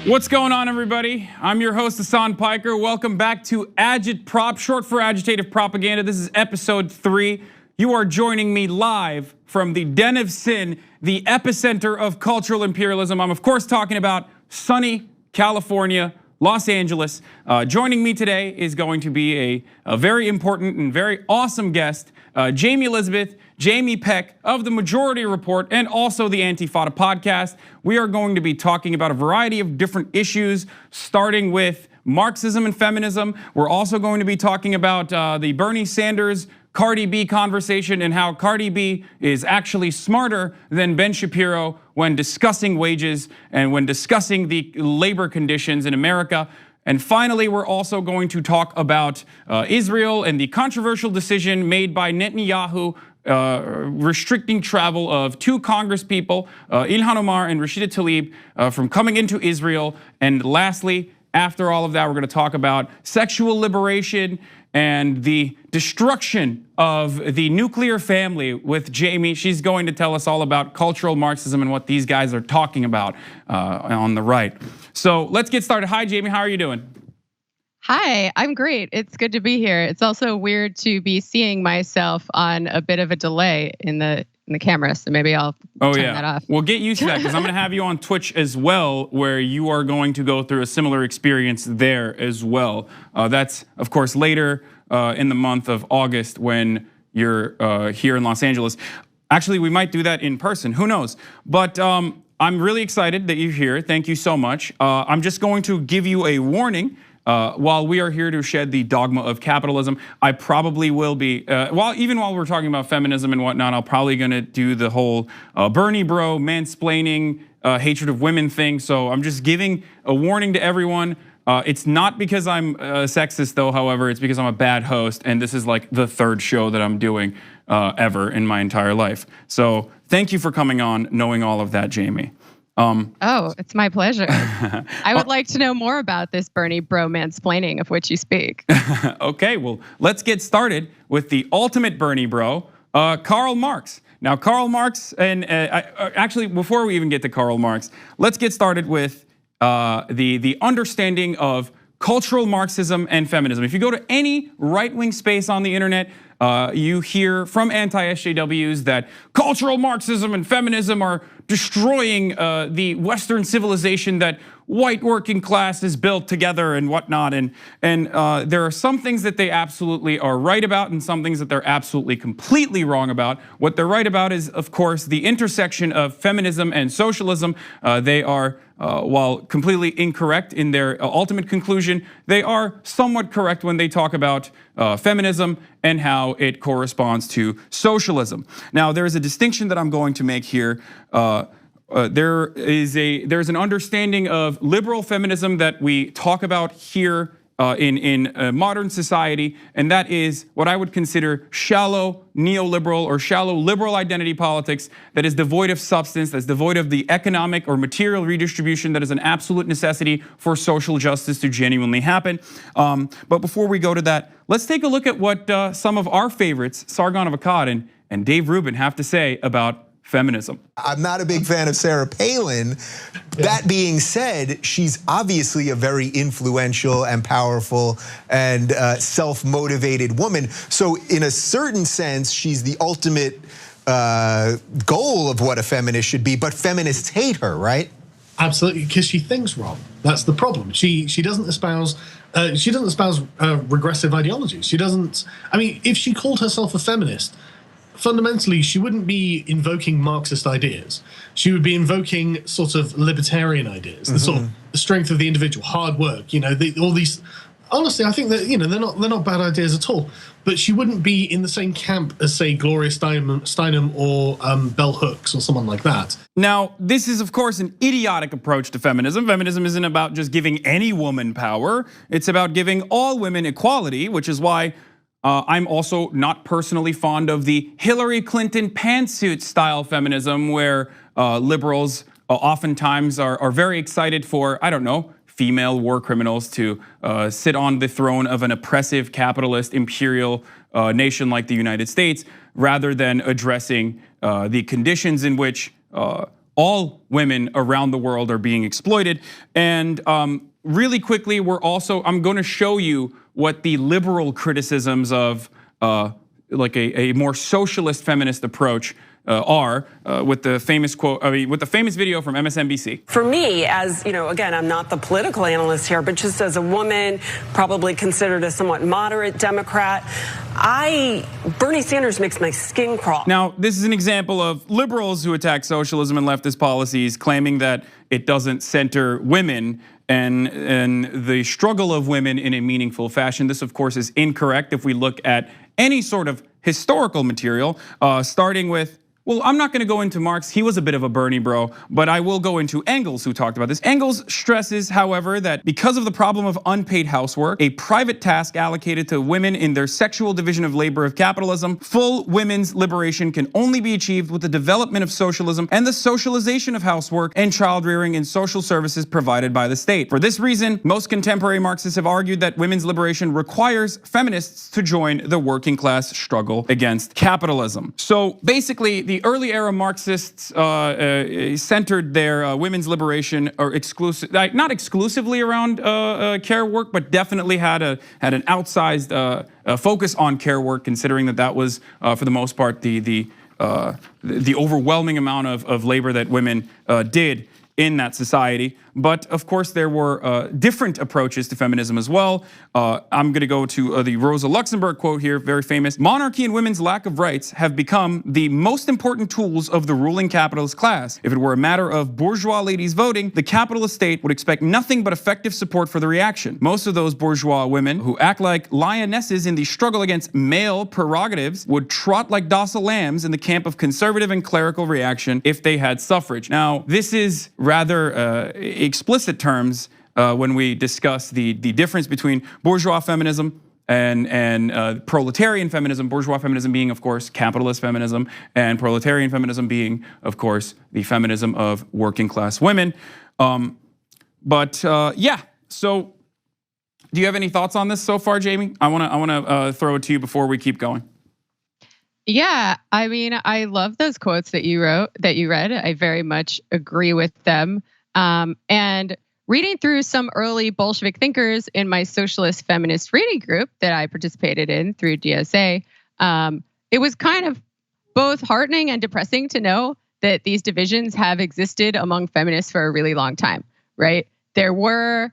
What's going on, everybody? I'm your host, Hasan Piker. Welcome back to Agit Prop, short for agitative propaganda. This is episode 3. You are joining me live from the den of sin, the epicenter of cultural imperialism. I'm of course talking about sunny California, Los Angeles. Joining me today is going to be a very important and very awesome guest, Jamie Elizabeth, Jamie Peck of the Majority Report and also the Antifada podcast. We are going to be talking about a variety of different issues, starting with Marxism and feminism. We're also going to be talking about the Bernie Sanders Cardi B conversation and how Cardi B is actually smarter than Ben Shapiro when discussing wages and when discussing the labor conditions in America. And finally, we're also going to talk about Israel and the controversial decision made by Netanyahu restricting travel of 2 congresspeople, Ilhan Omar and Rashida Tlaib, from coming into Israel. And lastly, after all of that, we're going to talk about sexual liberation and the destruction of the nuclear family with Jamie. She's going to tell us all about cultural Marxism and what these guys are talking about on the right. So let's get started. Hi, Jamie, how are you doing? Hi, I'm great. It's good to be here. It's also weird to be seeing myself on a bit of a delay in the camera, so maybe I'll turn that off. Well, get used to that because I'm going to have you on Twitch as well, where you are going to go through a similar experience there as well. That's of course later in the month of August when you're here in Los Angeles. Actually, we might do that in person. Who knows? But I'm really excited that you're here. Thank you so much. I'm just going to give you a warning. While we are here to shed the dogma of capitalism, I probably will be, even while we're talking about feminism and whatnot, I'm probably gonna do the whole Bernie bro, mansplaining, hatred of women thing. So I'm just giving a warning to everyone. It's not because I'm sexist though, however, it's because I'm a bad host and this is like the 3rd show that I'm doing ever in my entire life. So thank you for coming on, knowing all of that, Jamie. Oh, it's my pleasure. I would like to know more about this Bernie bro mansplaining of which you speak. Okay, well, let's get started with the ultimate Bernie bro, Karl Marx. Now, Karl Marx, and actually, before we even get to Karl Marx, let's get started with the understanding of cultural Marxism and feminism. If you go to any right-wing space on the internet, you hear from anti-SJWs that cultural Marxism and feminism are destroying the Western civilization that white working class is built together and whatnot. And there are some things that they absolutely are right about and some things that they're absolutely completely wrong about. What they're right about is, of course, the intersection of feminism and socialism. They are, while completely incorrect in their ultimate conclusion, they are somewhat correct when they talk about feminism and how it corresponds to socialism. Now, there is a distinction that I'm going to make here. There's an understanding of liberal feminism that we talk about here in modern society, and that is what I would consider shallow neoliberal or shallow liberal identity politics that is devoid of substance, that's devoid of the economic or material redistribution that is an absolute necessity for social justice to genuinely happen. But before we go to that, let's take a look at what some of our favorites, Sargon of Akkad and Dave Rubin, have to say about feminism. I'm not a big fan of Sarah Palin. That being said, she's obviously a very influential and powerful and self-motivated woman. So in a certain sense, she's the ultimate goal of what a feminist should be, but feminists hate her, right? Absolutely, because she thinks wrong. That's the problem. She doesn't espouse regressive ideologies. She doesn't. I mean, if she called herself a feminist, fundamentally, she wouldn't be invoking Marxist ideas. She would be invoking sort of libertarian ideas, the sort of the strength of the individual, hard work. All these. Honestly, I think that they're not bad ideas at all. But she wouldn't be in the same camp as, say, Gloria Steinem or Bell Hooks or someone like that. Now, this is of course an idiotic approach to feminism. Feminism isn't about just giving any woman power. It's about giving all women equality, which is why I'm also not personally fond of the Hillary Clinton pantsuit style feminism where liberals oftentimes are very excited for, I don't know, female war criminals to sit on the throne of an oppressive capitalist imperial nation like the United States, rather than addressing the conditions in which all women around the world are being exploited. And really quickly, I'm going to show you what the liberal criticisms of like a more socialist feminist approach are with the famous quote, with the famous video from MSNBC. For me, as you know, again, I'm not the political analyst here, but just as a woman, probably considered a somewhat moderate Democrat, Bernie Sanders makes my skin crawl. Now, this is an example of liberals who attack socialism and leftist policies, claiming that it doesn't center women and the struggle of women in a meaningful fashion. This, of course, is incorrect if we look at any sort of historical material, starting with, well, I'm not gonna go into Marx, he was a bit of a Bernie bro, but I will go into Engels, who talked about this. Engels stresses, however, that because of the problem of unpaid housework, a private task allocated to women in their sexual division of labor of capitalism, full women's liberation can only be achieved with the development of socialism and the socialization of housework and child rearing and social services provided by the state. For this reason, most contemporary Marxists have argued that women's liberation requires feminists to join the working class struggle against capitalism. So basically, the early era Marxists centered their women's liberation or not exclusively around care work, but definitely had an outsized focus on care work, considering that was for the most part the overwhelming amount of labor that women did in that society. But of course, there were different approaches to feminism as well. I'm gonna go to the Rosa Luxemburg quote here, very famous. Monarchy and women's lack of rights have become the most important tools of the ruling capitalist class. If it were a matter of bourgeois ladies voting, the capitalist state would expect nothing but effective support for the reaction. Most of those bourgeois women who act like lionesses in the struggle against male prerogatives would trot like docile lambs in the camp of conservative and clerical reaction if they had suffrage. Now, this is rather explicit terms when we discuss the difference between bourgeois feminism and proletarian feminism. Bourgeois feminism being, of course, capitalist feminism, and proletarian feminism being, of course, the feminism of working class women. Yeah, so do you have any thoughts on this so far, Jamie? I wanna throw it to you before we keep going. Yeah, I mean, I love those quotes that you read. I very much agree with them. And reading through some early Bolshevik thinkers in my socialist feminist reading group that I participated in through DSA, it was kind of both heartening and depressing to know that these divisions have existed among feminists for a really long time, right? There were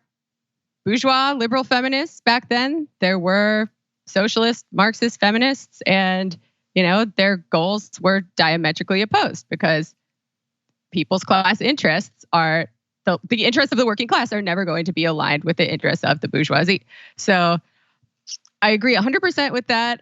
bourgeois liberal feminists back then. There were socialist Marxist feminists, and their goals were diametrically opposed because people's class interests are the interests of the working class are never going to be aligned with the interests of the bourgeoisie. So I agree 100% with that.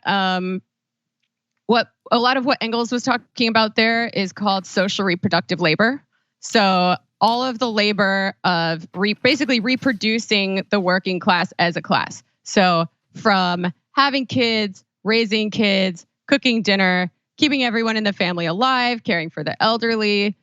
What a lot of what Engels was talking about there is called social reproductive labor. So all of the labor of basically reproducing the working class as a class. So from having kids, raising kids, cooking dinner, keeping everyone in the family alive, caring for the elderly,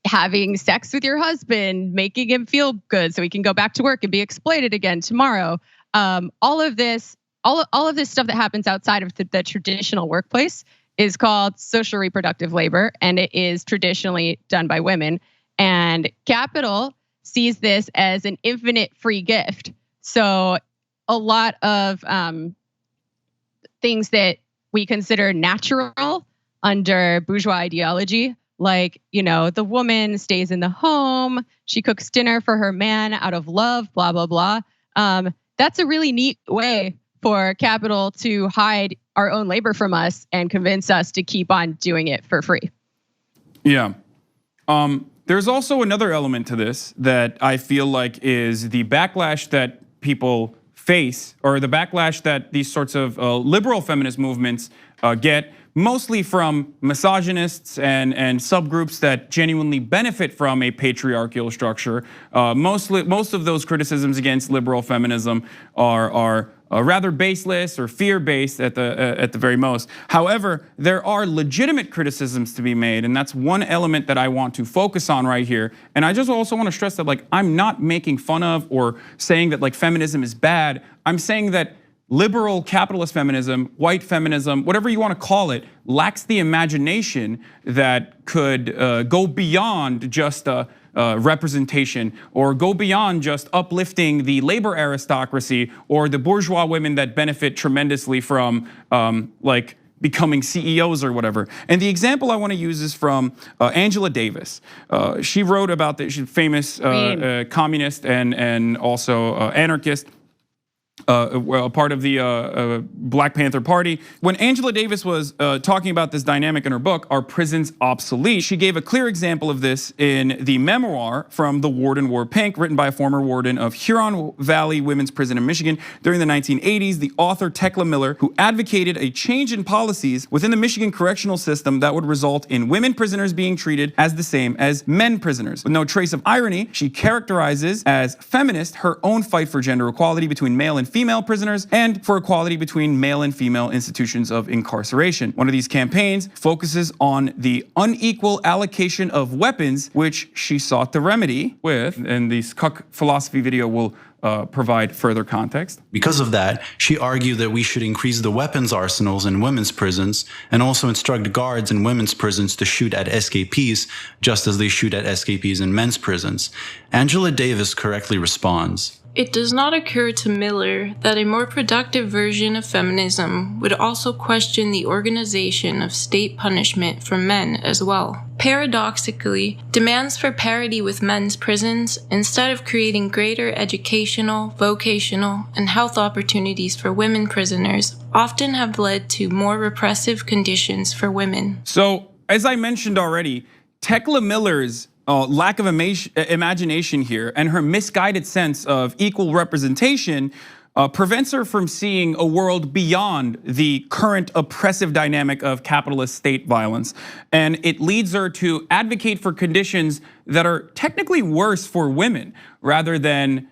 having sex with your husband, making him feel good so he can go back to work and be exploited again tomorrow. All of this stuff that happens outside of the traditional workplace is called social reproductive labor, and it is traditionally done by women. And capital sees this as an infinite free gift. So a lot of things that we consider natural under bourgeois ideology, like, the woman stays in the home, she cooks dinner for her man out of love, blah, blah, blah. That's a really neat way for capital to hide our own labor from us and convince us to keep on doing it for free. Yeah. There's also another element to this that I feel like is the backlash that people face, or the backlash that these sorts of liberal feminist movements get, mostly from misogynists and subgroups that genuinely benefit from a patriarchal structure. Most of those criticisms against liberal feminism are rather baseless or fear-based at the very most. However, there are legitimate criticisms to be made, and that's one element that I want to focus on right here. And I just also want to stress that I'm not making fun of or saying that feminism is bad. I'm saying that liberal capitalist feminism, white feminism, whatever you want to call it, lacks the imagination that could go beyond just representation, or go beyond just uplifting the labor aristocracy or the bourgeois women that benefit tremendously from like becoming CEOs or whatever. And the example I want to use is from Angela Davis. She wrote about she's a famous communist and also anarchist. A part of the Black Panther Party. When Angela Davis was talking about this dynamic in her book, Are Prisons Obsolete? She gave a clear example of this in the memoir From the Warden Wore Pink, written by a former warden of Huron Valley Women's Prison in Michigan during the 1980s. The author, Tekla Miller, who advocated a change in policies within the Michigan correctional system that would result in women prisoners being treated as the same as men prisoners. With no trace of irony, she characterizes as feminist her own fight for gender equality between male and female prisoners and for equality between male and female institutions of incarceration. One of these campaigns focuses on the unequal allocation of weapons, which she sought to remedy with, and the Cuck philosophy video will provide further context. Because of that, she argued that we should increase the weapons arsenals in women's prisons and also instruct guards in women's prisons to shoot at escapees just as they shoot at escapees in men's prisons. Angela Davis correctly responds, "It does not occur to Miller that a more productive version of feminism would also question the organization of state punishment for men as well. Paradoxically, demands for parity with men's prisons, instead of creating greater educational, vocational, and health opportunities for women prisoners, often have led to more repressive conditions for women." So, as I mentioned already, Tekla Miller's lack of imagination here and her misguided sense of equal representation prevents her from seeing a world beyond the current oppressive dynamic of capitalist state violence. And it leads her to advocate for conditions that are technically worse for women rather than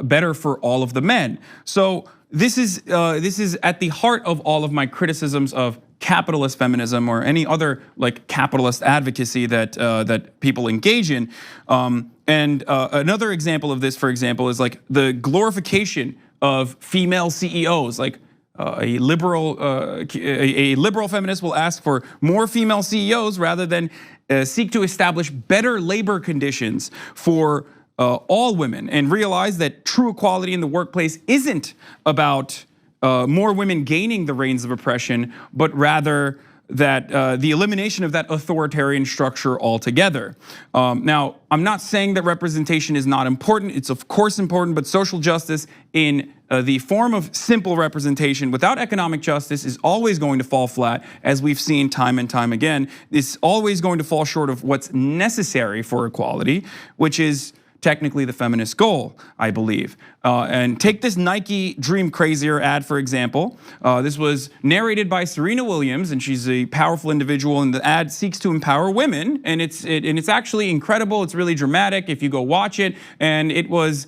better for all of the men. So this is at the heart of all of my criticisms of capitalist feminism or any other like capitalist advocacy that people engage in. And another example of this, for example, is like the glorification of female CEOs. Like a liberal feminist will ask for more female CEOs rather than seek to establish better labor conditions for all women, and realize that true equality in the workplace isn't about more women gaining the reins of oppression, but rather that the elimination of that authoritarian structure altogether. Now, I'm not saying that representation is not important. It's of course important, but social justice in the form of simple representation without economic justice is always going to fall flat, as we've seen time and time again. It's always going to fall short of what's necessary for equality, which is technically the feminist goal, I believe. And take this Nike Dream Crazier ad, for example. This was narrated by Serena Williams, and she's a powerful individual, and the ad seeks to empower women, and it's actually incredible. It's really dramatic if you go watch it, and it was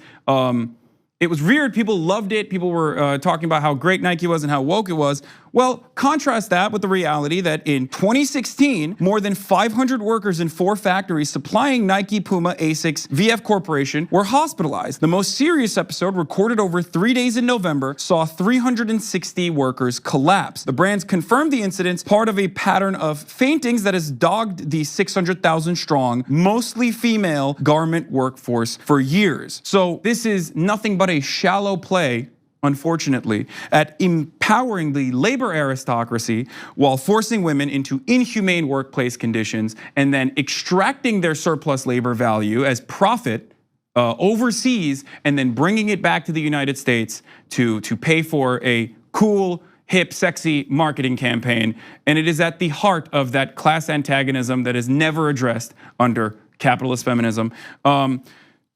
weird. People loved it. People were talking about how great Nike was and how woke it was. Well, contrast that with the reality that in 2016, more than 500 workers in 4 factories supplying Nike, Puma, Asics, VF Corporation were hospitalized. The most serious episode, recorded over 3 days in November, saw 360 workers collapse. The brands confirmed the incidents, part of a pattern of faintings that has dogged the 600,000 strong, mostly female garment workforce for years. So this is nothing but a shallow play, unfortunately, at empowering the labor aristocracy while forcing women into inhumane workplace conditions and then extracting their surplus labor value as profit overseas and then bringing it back to the United States to pay for a cool, hip, sexy marketing campaign. And it is at the heart of that class antagonism that is never addressed under capitalist feminism.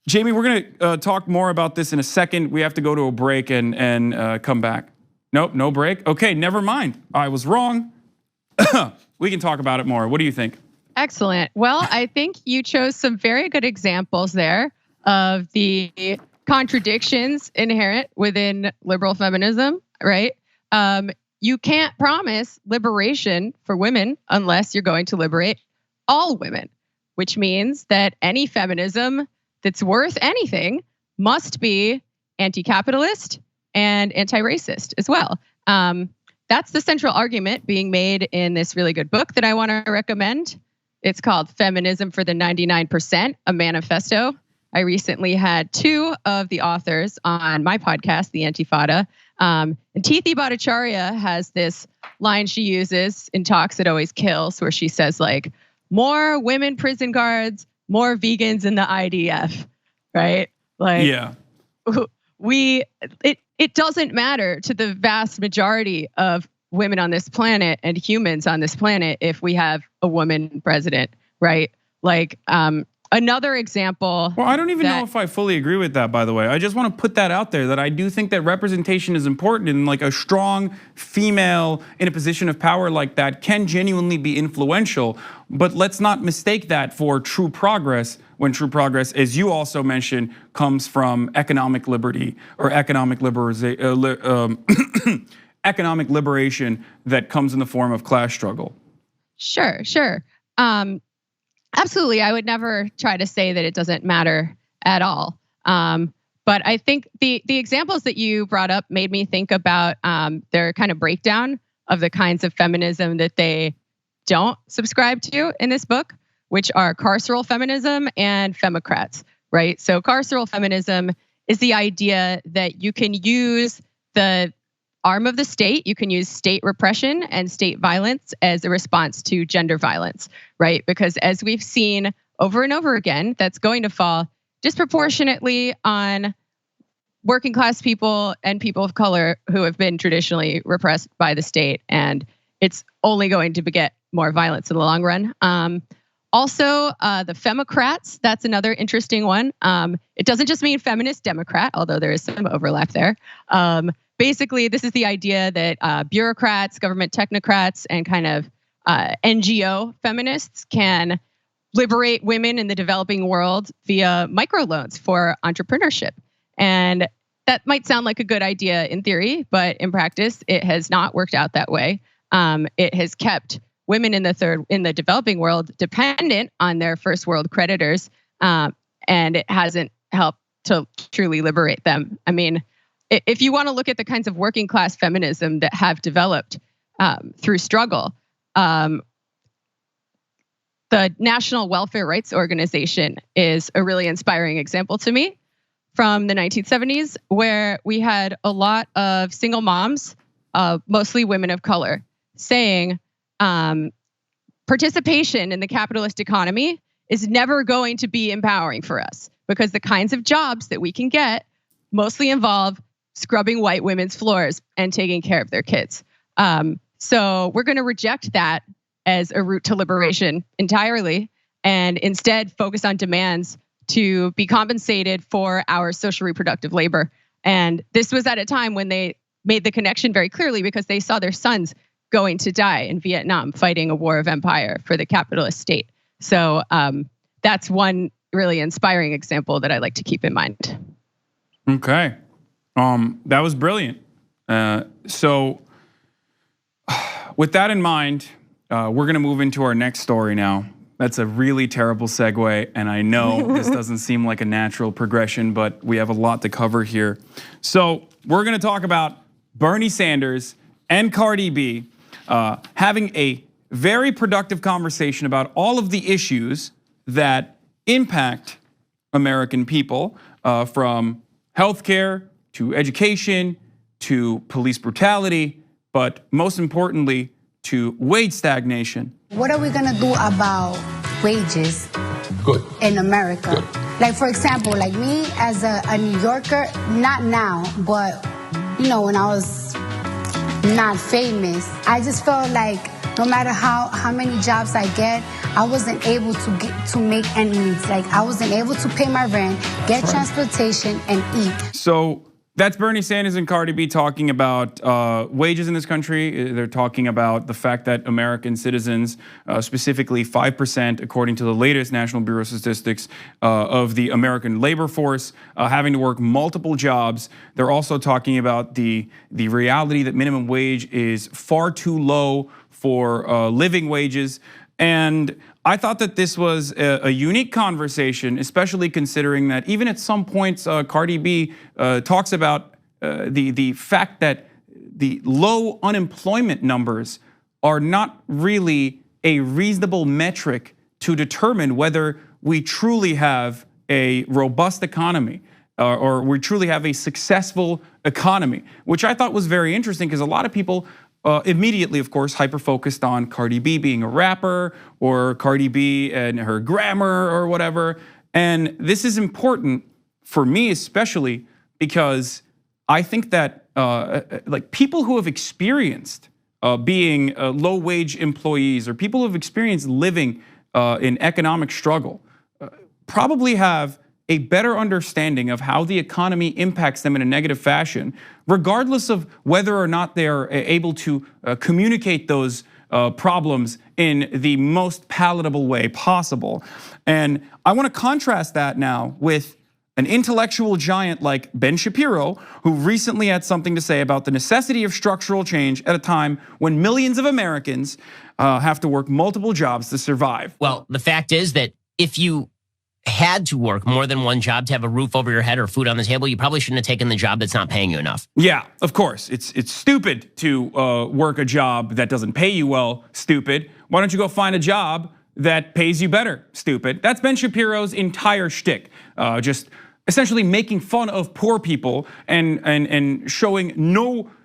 Jamie, we're gonna talk more about this in a second. We have to go to a break and come back. Nope, no break. Okay, never mind. I was wrong. We can talk about it more. What do you think? Excellent. Well, I think you chose some very good examples there of the contradictions inherent within liberal feminism, right? You can't promise liberation for women unless you're going to liberate all women, which means that any feminism that's worth anything must be anti-capitalist, and anti-racist as well. That's the central argument being made in this really good book that I want to recommend. It's called Feminism for the 99%, a manifesto. I recently had 2 of the authors on my podcast, The Antifada. And Tithi Bhattacharya has this line she uses in talks that always kills, where she says like, more women prison guards, more vegans in the IDF, right? Like, yeah, it doesn't matter to the vast majority of women on this planet and humans on this planet if we have a woman president, right? Like, another example. Well, I don't even know if I fully agree with that, by the way. I just want to put that out there, that I do think that representation is important, and like a strong female in a position of power like that can genuinely be influential. But let's not mistake that for true progress, when true progress, as you also mentioned, comes from economic liberty or economic economic liberation that comes in the form of class struggle. Sure. Absolutely, I would never try to say that it doesn't matter at all. But I think the examples that you brought up made me think about their kind of breakdown of the kinds of feminism that they don't subscribe to in this book, which are carceral feminism and femocrats, right? So carceral feminism is the idea that you can use the arm of the state, you can use state repression and state violence as a response to gender violence, right? Because as we've seen over and over again, that's going to fall disproportionately on working class people and people of color who have been traditionally repressed by the state. And it's only going to beget more violence in the long run. Also, the femocrats, that's another interesting one. It doesn't just mean feminist Democrat, although there is some overlap there. Basically, this is the idea that bureaucrats, government technocrats, and kind of NGO feminists can liberate women in the developing world via microloans for entrepreneurship. And that might sound like a good idea in theory, but in practice, it has not worked out that way. It has kept women in the developing world dependent on their first world creditors, and it hasn't helped to truly liberate them. I mean, if you want to look at the kinds of working class feminism that have developed through struggle, the National Welfare Rights Organization is a really inspiring example to me from the 1970s, where we had a lot of single moms, mostly women of color, saying participation in the capitalist economy is never going to be empowering for us, because the kinds of jobs that we can get mostly involve scrubbing white women's floors and taking care of their kids. So we're going to reject that as a route to liberation entirely, and instead focus on demands to be compensated for our social reproductive labor. And this was at a time when they made the connection very clearly, because they saw their sons going to die in Vietnam fighting a war of empire for the capitalist state. So that's one really inspiring example that I like to keep in mind. Okay. That was brilliant. So with that in mind, we're gonna move into our next story now. That's a really terrible segue, and I know this doesn't seem like a natural progression, but we have a lot to cover here. So we're gonna talk about Bernie Sanders and Cardi B having a very productive conversation about all of the issues that impact American people, from healthcare to education to police brutality, but most importantly, to wage stagnation. What are we gonna do about wages in America? Good. Like, for example, like me as a New Yorker, not now, but you know, when I was not famous, I just felt like no matter how many jobs I get, I wasn't able to make ends meet. Like, I wasn't able to pay my rent, get transportation, and eat. So that's Bernie Sanders and Cardi B talking about wages in this country. They're talking about the fact that American citizens, specifically 5%, according to the latest National Bureau of Statistics, of the American labor force, having to work multiple jobs. They're also talking about the reality that minimum wage is far too low for living wages. And I thought that this was a unique conversation, especially considering that even at some points, Cardi B talks about the fact that the low unemployment numbers are not really a reasonable metric to determine whether we truly have a robust economy or we truly have a successful economy, which I thought was very interesting because a lot of people immediately, of course, hyper-focused on Cardi B being a rapper or Cardi B and her grammar or whatever. And this is important for me especially because I think that like people who have experienced being low-wage employees or people who have experienced living in economic struggle probably have a better understanding of how the economy impacts them in a negative fashion, regardless of whether or not they're able to communicate those problems in the most palatable way possible. And I want to contrast that now with an intellectual giant like Ben Shapiro, who recently had something to say about the necessity of structural change at a time when millions of Americans have to work multiple jobs to survive. Well, the fact is that if you had to work more than one job to have a roof over your head or food on the table, you probably shouldn't have taken the job that's not paying you enough. Yeah, of course. It's stupid to work a job that doesn't pay you well, stupid. Why don't you go find a job that pays you better, stupid? That's Ben Shapiro's entire shtick. Just essentially making fun of poor people and showing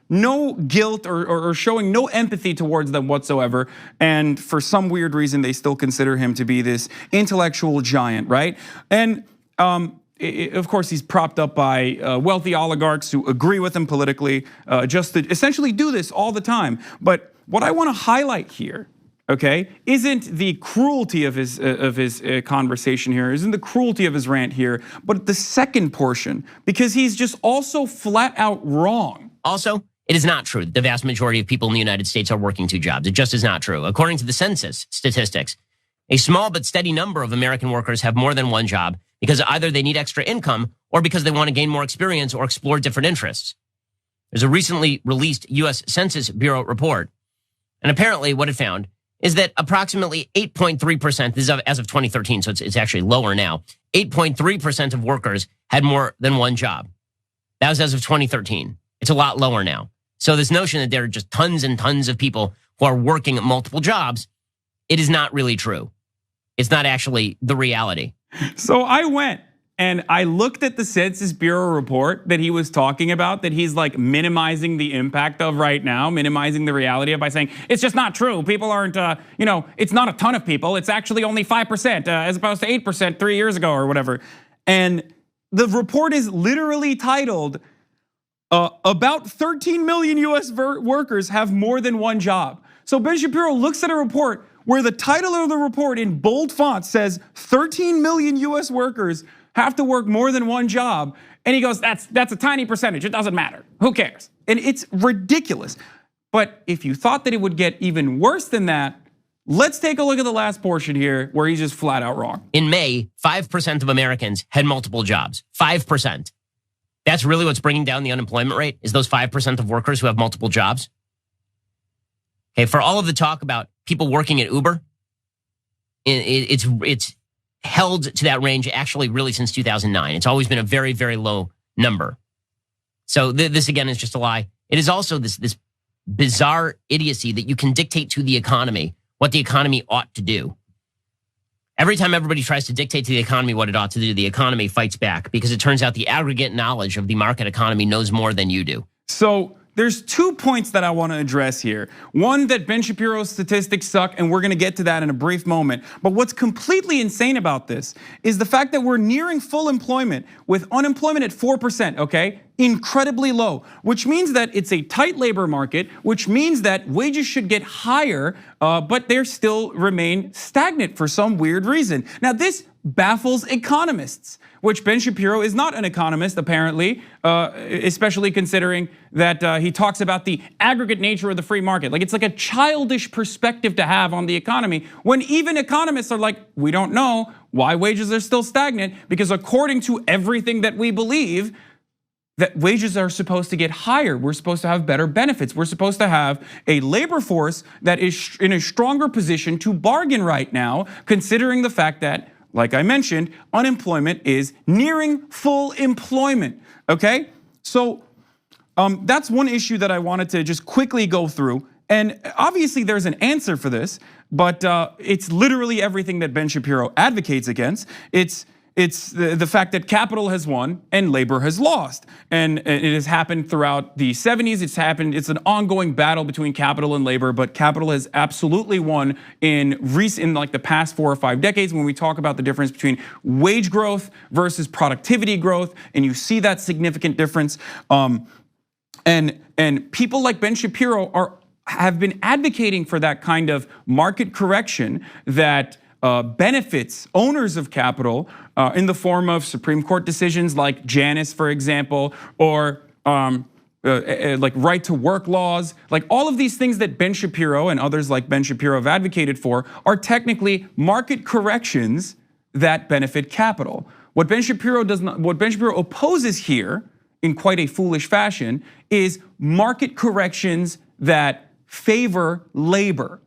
no guilt or showing no empathy towards them whatsoever. And for some weird reason, they still consider him to be this intellectual giant, right? And of course, he's propped up by wealthy oligarchs who agree with him politically, just to essentially do this all the time. But what I want to highlight here, okay, isn't the cruelty of his conversation here, isn't the cruelty of his rant here, but the second portion, because he's just also flat out wrong. Also, it is not true that the vast majority of people in the United States are working two jobs. It just is not true. According to the census statistics, a small but steady number of American workers have more than one job because either they need extra income or because they want to gain more experience or explore different interests. There's a recently released US Census Bureau report, and apparently what it found is that approximately 8.3%, this is as of 2013, so it's actually lower now, 8.3% of workers had more than one job. That was as of 2013. It's a lot lower now. So this notion that there are just tons and tons of people who are working multiple jobs, it is not really true. It's not actually the reality. So I went and I looked at the Census Bureau report that he was talking about, that he's like minimizing the impact of right now, minimizing the reality of by saying, it's just not true. People aren't, it's not a ton of people. It's actually only 5% as opposed to 8% 3 years ago or whatever. And the report is literally titled, about 13 million US workers have more than one job. So Ben Shapiro looks at a report where the title of the report in bold font says 13 million US workers have to work more than one job. And he goes, that's a tiny percentage, it doesn't matter, who cares? And it's ridiculous. But if you thought that it would get even worse than that, let's take a look at the last portion here where he's just flat out wrong. In May, 5% of Americans had multiple jobs, 5%. That's really what's bringing down the unemployment rate, is those 5% of workers who have multiple jobs. Okay, for all of the talk about people working at Uber, it's held to that range actually really since 2009. It's always been a very, very low number. So this again is just a lie. It is also this bizarre idiocy that you can dictate to the economy what the economy ought to do. Every time everybody tries to dictate to the economy what it ought to do, the economy fights back because it turns out the aggregate knowledge of the market economy knows more than you do. So there's 2 points that I want to address here. One, that Ben Shapiro's statistics suck, and we're going to get to that in a brief moment. But what's completely insane about this is the fact that we're nearing full employment with unemployment at 4%, okay? Incredibly low, which means that it's a tight labor market, which means that wages should get higher, but they still remain stagnant for some weird reason. Now, this baffles economists, which Ben Shapiro is not an economist, apparently, especially considering that he talks about the aggregate nature of the free market. Like, it's like a childish perspective to have on the economy when even economists are like, we don't know why wages are still stagnant, because according to everything that we believe, that wages are supposed to get higher. We're supposed to have better benefits. We're supposed to have a labor force that is in a stronger position to bargain right now, considering the fact that, like I mentioned, unemployment is nearing full employment, okay? So that's one issue that I wanted to just quickly go through. And obviously there's an answer for this, but it's literally everything that Ben Shapiro advocates against. It's the fact that capital has won and labor has lost. And it has happened throughout the 70s. It's an ongoing battle between capital and labor, but capital has absolutely won in like the past 4 or 5 decades when we talk about the difference between wage growth versus productivity growth. And you see that significant difference. And people like Ben Shapiro have been advocating for that kind of market correction that benefits owners of capital in the form of Supreme Court decisions like Janus, for example, or like right to work laws. Like all of these things that Ben Shapiro and others like Ben Shapiro have advocated for are technically market corrections that benefit capital. What Ben Shapiro opposes here in quite a foolish fashion is market corrections that favor labor,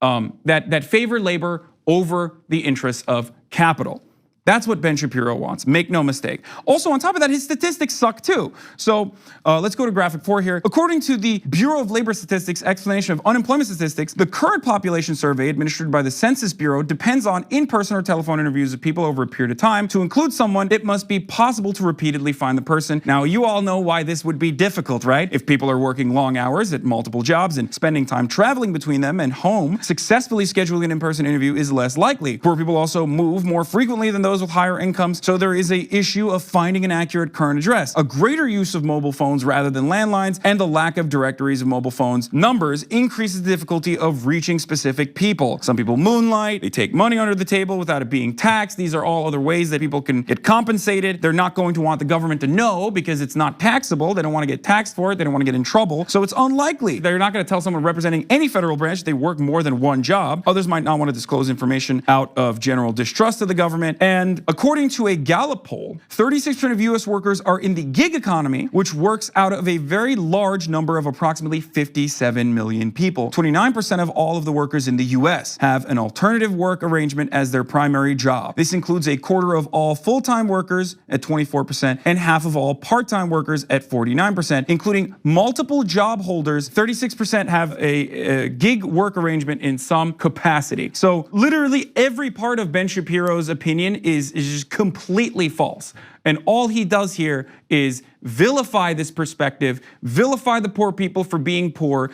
that favor labor over the interests of capital. That's what Ben Shapiro wants, make no mistake. Also, on top of that, his statistics suck too. So let's go to graphic 4 here. According to the Bureau of Labor Statistics explanation of unemployment statistics, the current population survey administered by the Census Bureau depends on in-person or telephone interviews of people over a period of time. To include someone, it must be possible to repeatedly find the person. Now, you all know why this would be difficult, right? If people are working long hours at multiple jobs and spending time traveling between them and home, successfully scheduling an in-person interview is less likely. Poor people also move more frequently than those with higher incomes, so there is an issue of finding an accurate current address. A greater use of mobile phones rather than landlines and the lack of directories of mobile phones numbers increases the difficulty of reaching specific people. Some people moonlight, they take money under the table without it being taxed. These are all other ways that people can get compensated. They're not going to want the government to know because it's not taxable. They don't want to get taxed for it. They don't want to get in trouble. So it's unlikely. They're not going to tell someone representing any federal branch they work more than one job. Others might not want to disclose information out of general distrust of the government. And according to a Gallup poll, 36% of US workers are in the gig economy, which works out of a very large number of approximately 57 million people. 29% of all of the workers in the US have an alternative work arrangement as their primary job. This includes a quarter of all full-time workers at 24% and half of all part-time workers at 49%, including multiple job holders. 36% have a gig work arrangement in some capacity. So literally every part of Ben Shapiro's opinion is just completely false. And all he does here is vilify this perspective, vilify the poor people for being poor,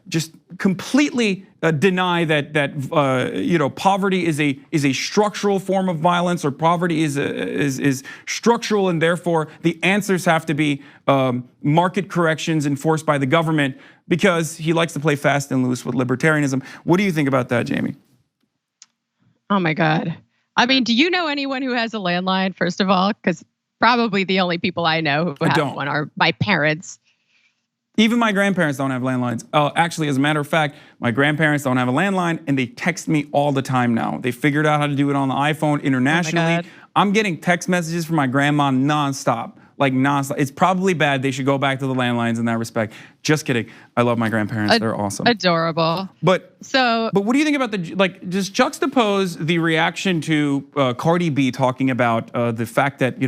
just completely deny that poverty is a structural form of violence, or poverty is structural, and therefore the answers have to be market corrections enforced by the government, because he likes to play fast and loose with libertarianism. What do you think about that, Jamie? Oh my God. I mean, do you know anyone who has a landline, first of all? Because probably the only people I know who have one are my parents. Even my grandparents don't have landlines. Actually, as a matter of fact, my grandparents don't have a landline, and they text me all the time now. They figured out how to do it on the iPhone internationally. Oh, I'm getting text messages from my grandma nonstop. Like nonstop. It's probably bad. They should go back to the landlines in that respect. Just kidding. I love my grandparents. They're awesome. Adorable. But what do you think about just juxtapose the reaction to Cardi B talking about the fact that,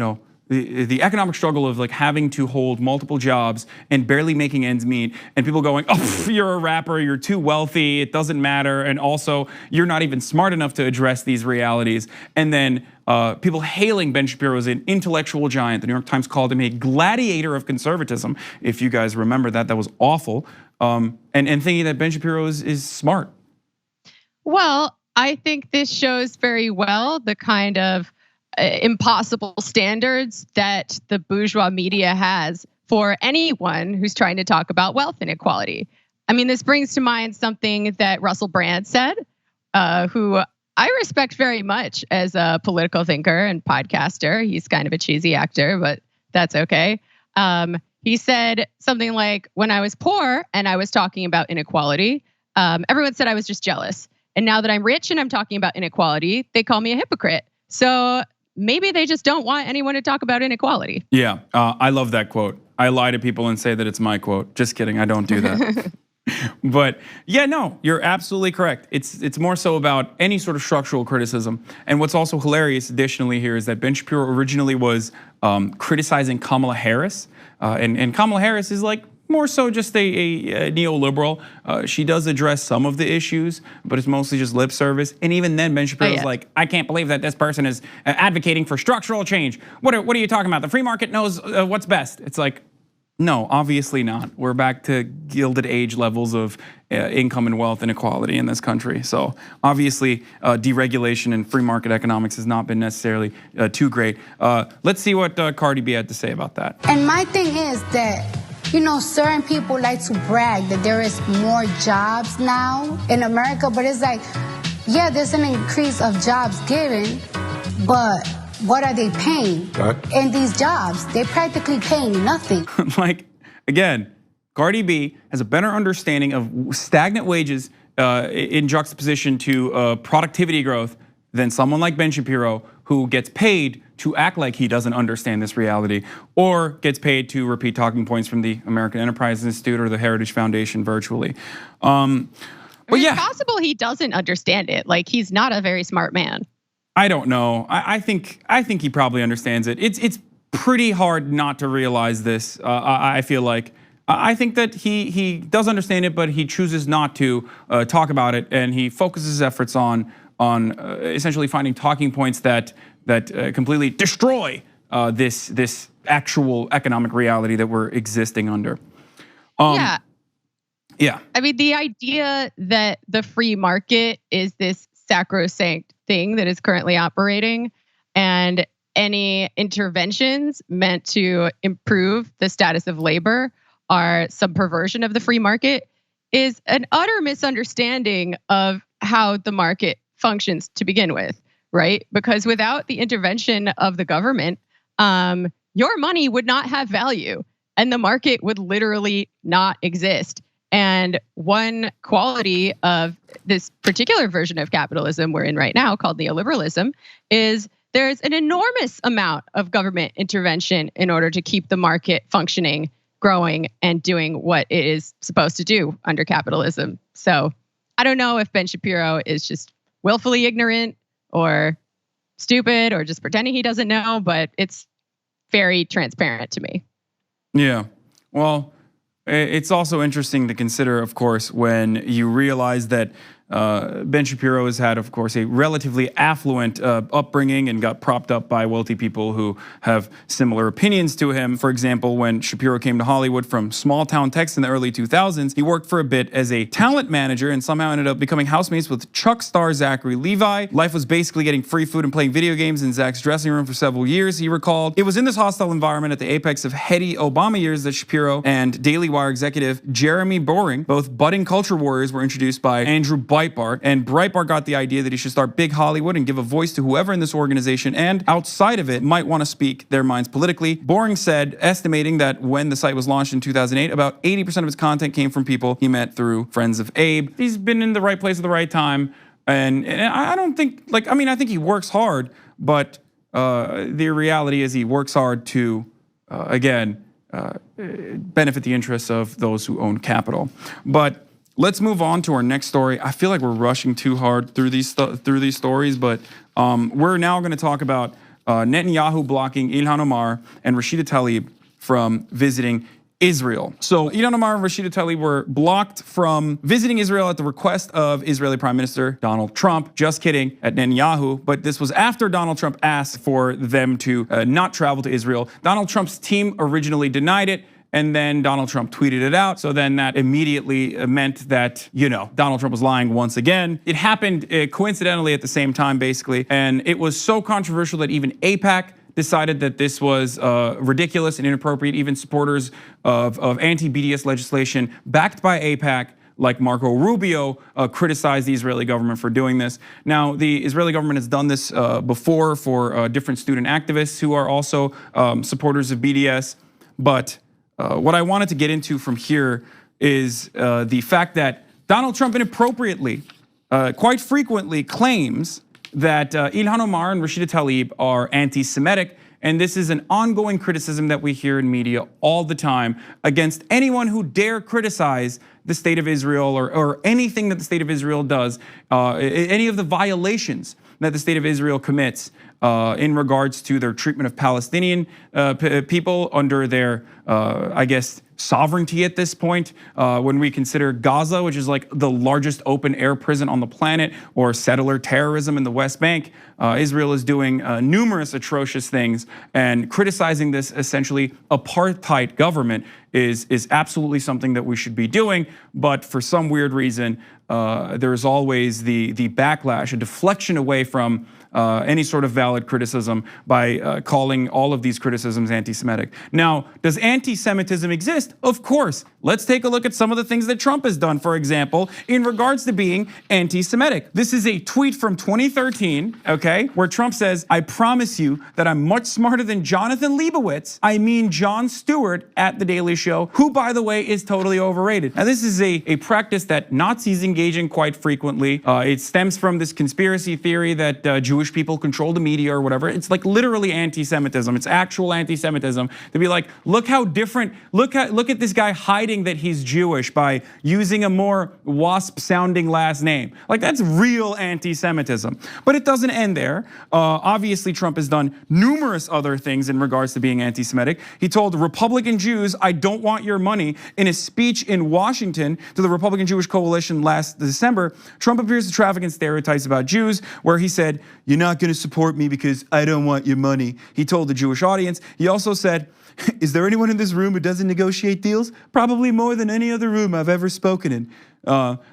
the economic struggle of having to hold multiple jobs and barely making ends meet, and people going, oh, you're a rapper, you're too wealthy, it doesn't matter, and also you're not even smart enough to address these realities. And then people hailing Ben Shapiro as an intellectual giant. The New York Times called him a gladiator of conservatism. If you guys remember that was awful. And thinking that Ben Shapiro is smart. Well, I think this shows very well the kind of impossible standards that the bourgeois media has for anyone who's trying to talk about wealth inequality. I mean, this brings to mind something that Russell Brand said, who I respect very much as a political thinker and podcaster. He's kind of a cheesy actor, but that's okay. He said something like, when I was poor and I was talking about inequality, everyone said I was just jealous. And now that I'm rich and I'm talking about inequality, they call me a hypocrite. So maybe they just don't want anyone to talk about inequality. Yeah, I love that quote. I lie to people and say that it's my quote. Just kidding, I don't do that. But yeah, no, you're absolutely correct. It's more so about any sort of structural criticism. And what's also hilarious additionally here is that Ben Shapiro originally was criticizing Kamala Harris And Kamala Harris is like more so just a neoliberal. She does address some of the issues, but it's mostly just lip service. And even then, Ben Shapiro's like, I can't believe that this person is advocating for structural change. What are you talking about? The free market knows what's best. It's like, no, obviously not. We're back to Gilded Age levels of income and wealth inequality in this country. So obviously, deregulation and free market economics has not been necessarily too great. Let's see what Cardi B had to say about that. And my thing is that, you know, certain people like to brag that there is more jobs now in America, but it's like, yeah, there's an increase of jobs given, but what are they paying in these jobs? They're practically paying nothing. Like, again, Cardi B has a better understanding of stagnant wages in juxtaposition to productivity growth than someone like Ben Shapiro, who gets paid to act like he doesn't understand this reality, or gets paid to repeat talking points from the American Enterprise Institute or the Heritage Foundation virtually. But yeah, it's possible he doesn't understand it. Like, he's not a very smart man. I don't know. I think he probably understands it. It's pretty hard not to realize this. I feel like I think that he does understand it, but he chooses not to talk about it, and he focuses his efforts on essentially finding talking points that completely destroy this actual economic reality that we're existing under. Yeah. I mean, the idea that the free market is this sacrosanct thing that is currently operating, and any interventions meant to improve the status of labor are some perversion of the free market, is an utter misunderstanding of how the market functions to begin with, right? Because without the intervention of the government, your money would not have value and the market would literally not exist. And one quality of this particular version of capitalism we're in right now, called neoliberalism, is there's an enormous amount of government intervention in order to keep the market functioning, growing, and doing what it is supposed to do under capitalism. So I don't know if Ben Shapiro is just willfully ignorant or stupid or just pretending he doesn't know, but it's very transparent to me. Yeah, well, it's also interesting to consider, of course, when you realize that Ben Shapiro has had, of course, a relatively affluent upbringing and got propped up by wealthy people who have similar opinions to him. For example, when Shapiro came to Hollywood from small town Texas in the early 2000s, he worked for a bit as a talent manager and somehow ended up becoming housemates with Chuck star Zachary Levi. Life was basically getting free food and playing video games in Zach's dressing room for several years, he recalled. It was in this hostile environment at the apex of heady Obama years that Shapiro and Daily Wire executive Jeremy Boring, both budding culture warriors, were introduced by Andrew Breitbart, and Breitbart got the idea that he should start big Hollywood and give a voice to whoever in this organization and outside of it might want to speak their minds politically. Boring said, estimating that when the site was launched in 2008, about 80% of its content came from people he met through friends of Abe. He's been in the right place at the right time, and I don't think, like, I mean, I think he works hard, but the reality is he works hard to, again, benefit the interests of those who own capital. But let's move on to our next story. I feel like we're rushing too hard through these stories, but we're now going to talk about Netanyahu blocking Ilhan Omar and Rashida Tlaib from visiting Israel. So Ilhan Omar and Rashida Tlaib were blocked from visiting Israel at the request of Israeli Prime Minister Donald Trump. Just kidding, at Netanyahu. But this was after Donald Trump asked for them to not travel to Israel. Donald Trump's team originally denied it, and then Donald Trump tweeted it out. So then that immediately meant that, you know, Donald Trump was lying once again. It happened coincidentally at the same time, basically. And it was so controversial that even AIPAC decided that this was ridiculous and inappropriate. Even supporters of anti-BDS legislation backed by AIPAC, like Marco Rubio, criticized the Israeli government for doing this. Now, the Israeli government has done this before for different student activists who are also supporters of BDS. But what I wanted to get into from here is the fact that Donald Trump inappropriately, quite frequently claims that Ilhan Omar and Rashida Tlaib are anti-Semitic, and this is an ongoing criticism that we hear in media all the time against anyone who dare criticize the state of Israel or anything that the state of Israel does, any of the violations that the state of Israel commits in regards to their treatment of Palestinian people under their, I guess, sovereignty at this point. When we consider Gaza, which is like the largest open air prison on the planet, or settler terrorism in the West Bank, Israel is doing numerous atrocious things, and criticizing this essentially apartheid government is absolutely something that we should be doing. But for some weird reason, there's always the backlash, a deflection away from any sort of valid criticism by calling all of these criticisms anti-Semitic. Now, does anti-Semitism exist? Of course. Let's take a look at some of the things that Trump has done, for example, in regards to being anti-Semitic. This is a tweet from 2013, okay, where Trump says, "I promise you that I'm much smarter than Jonathan Leibowitz. I mean Jon Stewart at The Daily Show, who, by the way, is totally overrated." Now, this is a practice that Nazis engage in quite frequently. It stems from this conspiracy theory that Jewish people control the media or whatever. It's like literally anti-Semitism. It's actual anti-Semitism to be like, look how different, look at this guy hiding that he's Jewish by using a more WASP-sounding last name. Like, that's real anti-Semitism. But it doesn't end there. Obviously, Trump has done numerous other things in regards to being anti-Semitic. He told Republican Jews, "I don't want your money." In a speech in Washington to the Republican Jewish Coalition last December, Trump appears to traffic in stereotypes about Jews, where he said, "You're not going to support me because I don't want your money," he told the Jewish audience. He also said, "Is there anyone in this room who doesn't negotiate deals? Probably more than any other room I've ever spoken in."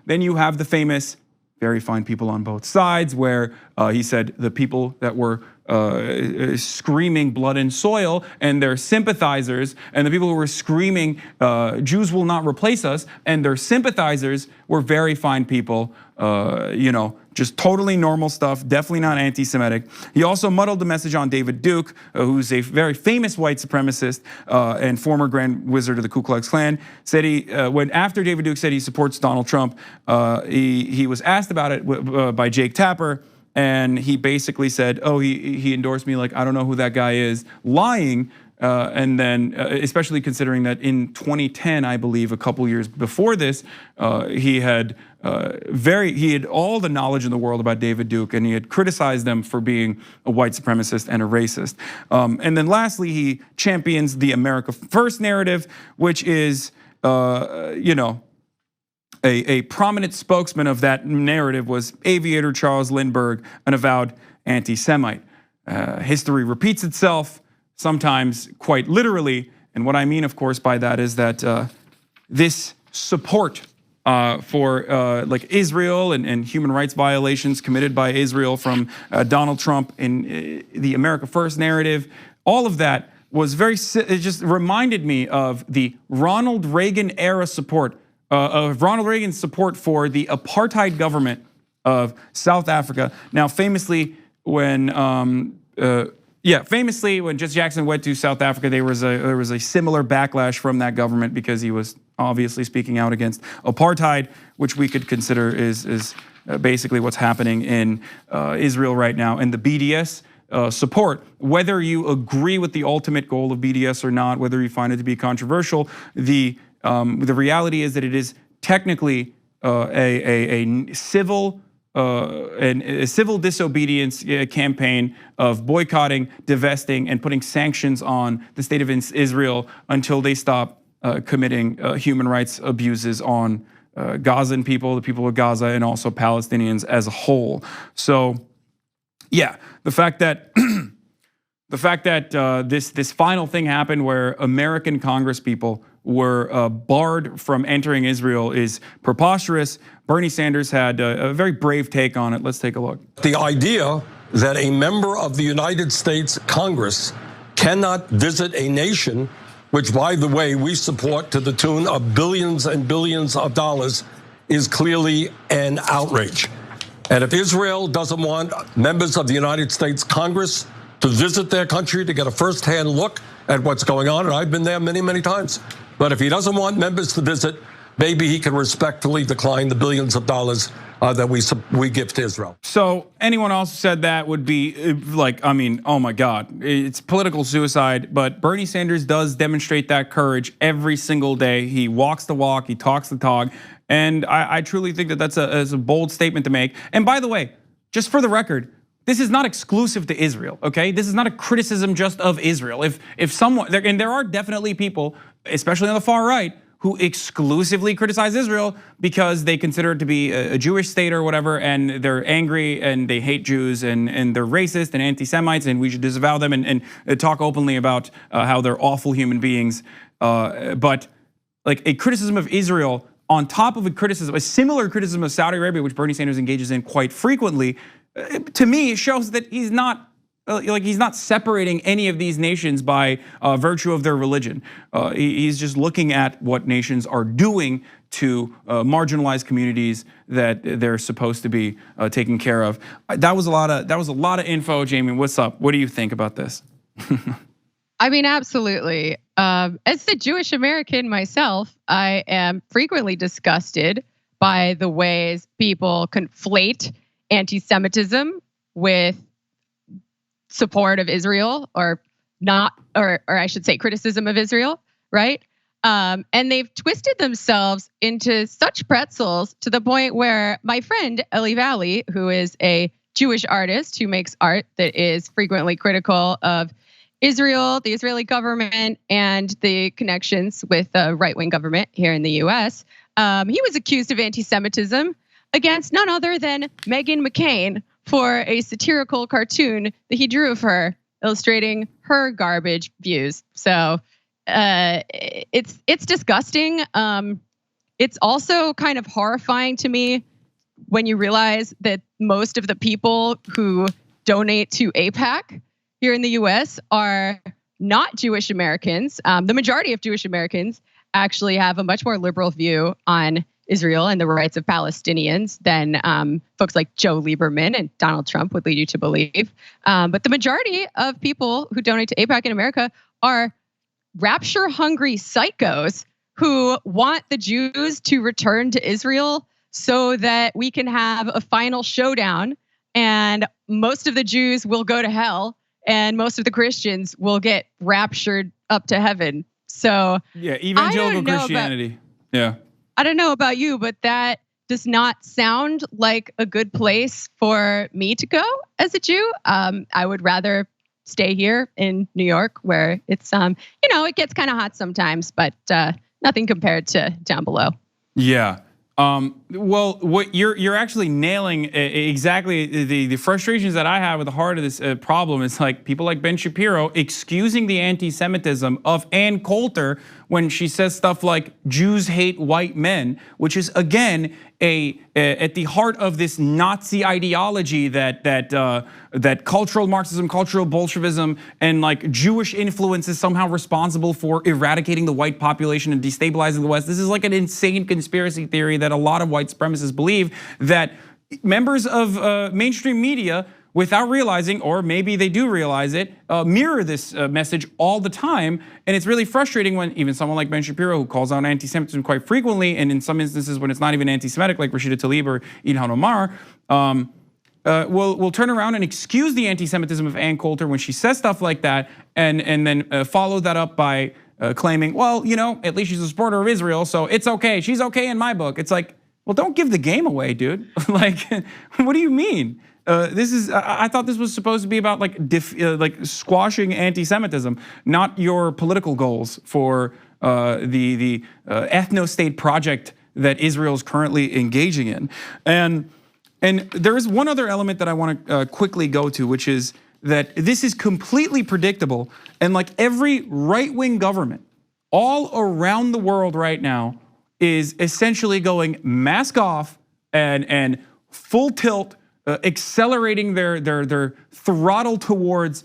Then you have the famous, very fine people on both sides, where he said the people that were screaming blood and soil and their sympathizers, and the people who were screaming Jews will not replace us, and their sympathizers were very fine people, just totally normal stuff, definitely not anti-Semitic. He also muddled the message on David Duke, who's a very famous white supremacist and former Grand Wizard of the Ku Klux Klan. Said after David Duke said he supports Donald Trump, he was asked about it by Jake Tapper, and he basically said, "Oh, he endorsed me, like I don't know who that guy is," lying. And then, especially considering that in 2010, I believe, a couple years before this, he had all the knowledge in the world about David Duke, and he had criticized them for being a white supremacist and a racist. And then lastly, he champions the America First narrative, which is, a prominent spokesman of that narrative was aviator Charles Lindbergh, an avowed anti-Semite. History repeats itself, sometimes quite literally. And what I mean, of course, by that is that this support for like Israel and human rights violations committed by Israel from Donald Trump in the America First narrative, all of that was it just reminded me of the Ronald Reagan era support, of Ronald Reagan's support for the apartheid government of South Africa. Now, famously, when Jesse Jackson went to South Africa, there was a similar backlash from that government because he was obviously speaking out against apartheid, which we could consider is basically what's happening in Israel right now. And the BDS support, whether you agree with the ultimate goal of BDS or not, whether you find it to be controversial, the reality is that it is technically a civil disobedience campaign of boycotting, divesting, and putting sanctions on the state of Israel until they stop committing human rights abuses on Gazan people, the people of Gaza, and also Palestinians as a whole. So, yeah, the fact that this final thing happened where American congresspeople were barred from entering Israel is preposterous. Bernie Sanders had a very brave take on it. Let's take a look. The idea that a member of the United States Congress cannot visit a nation, which, by the way, we support to the tune of billions and billions of dollars, is clearly an outrage. And if Israel doesn't want members of the United States Congress to visit their country to get a firsthand look at what's going on, and I've been there many, many times, but if he doesn't want members to visit, maybe he can respectfully decline the billions of dollars that we give to Israel. So anyone else who said that would be like, I mean, oh my God, it's political suicide. But Bernie Sanders does demonstrate that courage every single day. He walks the walk, he talks the talk. And I truly think that that's a bold statement to make. And by the way, just for the record, this is not exclusive to Israel, okay? This is not a criticism just of Israel. If someone, and there are definitely people, especially on the far right, who exclusively criticize Israel because they consider it to be a Jewish state or whatever, and they're angry and they hate Jews and they're racist and anti-Semites, and we should disavow them and talk openly about how they're awful human beings. But like a criticism of Israel on top of a similar criticism of Saudi Arabia, which Bernie Sanders engages in quite frequently, to me it shows that he's not separating any of these nations by virtue of their religion. He's just looking at what nations are doing to marginalized communities that they're supposed to be taking care of. That was a lot of info, Jamie. What's up? What do you think about this? I mean, absolutely. As a Jewish American myself, I am frequently disgusted by the ways people conflate anti-Semitism with support of Israel, or not, or I should say criticism of Israel, right? And they've twisted themselves into such pretzels to the point where my friend Eli Valley, who is a Jewish artist who makes art that is frequently critical of Israel, the Israeli government, and the connections with the right-wing government here in the US, he was accused of anti-Semitism against none other than Meghan McCain for a satirical cartoon that he drew of her, illustrating her garbage views. So it's disgusting. It's also kind of horrifying to me when you realize that most of the people who donate to AIPAC here in the US are not Jewish Americans. The majority of Jewish Americans actually have a much more liberal view on Israel and the rights of Palestinians than folks like Joe Lieberman and Donald Trump would lead you to believe. But the majority of people who donate to AIPAC in America are rapture-hungry psychos who want the Jews to return to Israel so that we can have a final showdown, and most of the Jews will go to hell and most of the Christians will get raptured up to heaven. So yeah, evangelical Christianity. I don't know about you, but that does not sound like a good place for me to go as a Jew. I would rather stay here in New York, where it's it gets kind of hot sometimes, but nothing compared to down below. Yeah. Well, what you're actually nailing exactly the frustrations that I have with the heart of this problem is like people like Ben Shapiro excusing the anti-Semitism of Ann Coulter when she says stuff like Jews hate white men, which is again at the heart of this Nazi ideology that cultural Marxism, cultural Bolshevism, and like Jewish influence is somehow responsible for eradicating the white population and destabilizing the West. This is like an insane conspiracy theory that a lot of white supremacists believe, that members of mainstream media, without realizing, or maybe they do realize it, mirror this message all the time. And it's really frustrating when even someone like Ben Shapiro, who calls out anti-Semitism quite frequently, and in some instances when it's not even anti-Semitic, like Rashida Tlaib or Ilhan Omar, will turn around and excuse the anti-Semitism of Ann Coulter when she says stuff like that, and then follow that up by claiming, well, at least she's a supporter of Israel, so it's okay. She's okay in my book. It's like, well, don't give the game away, dude. Like, what do you mean? I thought this was supposed to be about like squashing anti-Semitism, not your political goals for the ethno-state project that Israel is currently engaging in. And there is one other element that I want to quickly go to, which is that this is completely predictable, and like every right-wing government all around the world right now is essentially going mask off and full tilt, accelerating their throttle towards